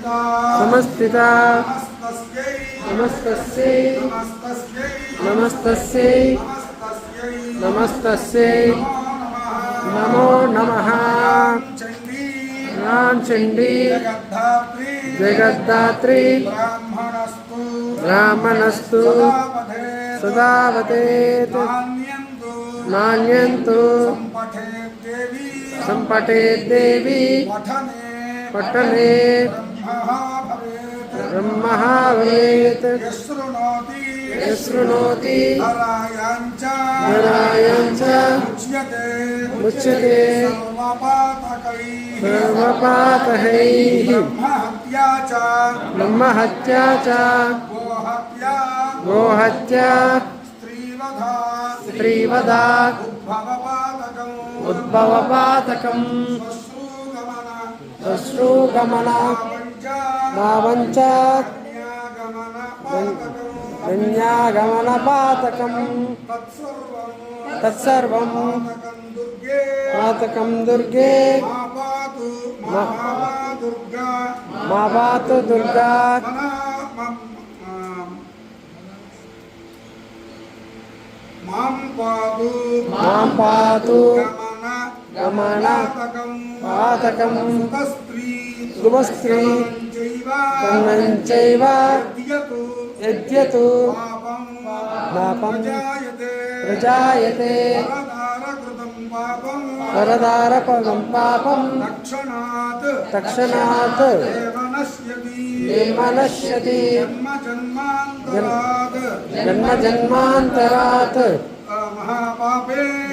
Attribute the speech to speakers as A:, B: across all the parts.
A: समस्थिता नमस्तस्यै नमस्तस्यै नमस्तस्यै नमो नमः। चंडी जगद्धात्री ब्राह्मणस्तु सदावतेत् नान्यन्तु सम्पठेत् देवी पठने ब्रह्मः भवेत्। यशृणोति नरायञ्च मुच्यते सर्वपातकैः। ब्रह्महत्या च गोहत्या स्त्रीवधा उद्भवपातकम् श्वश्रूगमन भावञ्च गण्यागमनपातकम् तत्सर्वं पातकं दुर्गे मा पातु दुर्गा। मां पातु गमन पातकं शुभस्त्री कर्णञ्चैव यद्यतु पापं प्रजायते परदारपदं पापं तक्षणात् एव नश्यति जन्मजन्मान्तरात्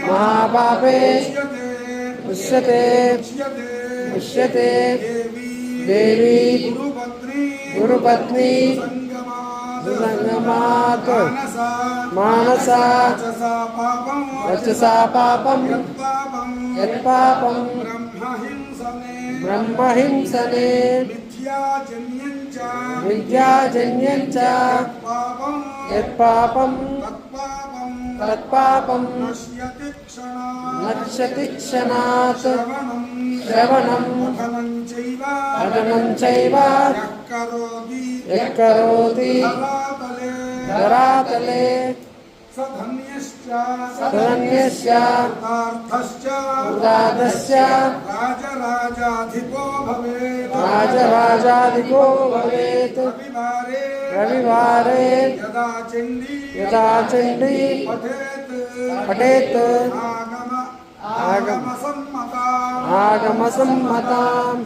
A: महापापे उच्यते देवी गुरुपत्नी संगमात् मानसा वचसा पापं यत्पापं ब्रह्महिंसने विद्याजन्यञ्च यत्पापं तत्पापं नश्यति क्षणात्। श्रवणं पठनं चैव यः करोति धरातले सधन्यस्य उदातस्य राजराजाधिपो भवेत्। रविवारे यदा चण्डी पठेत् आगमसम्मताम्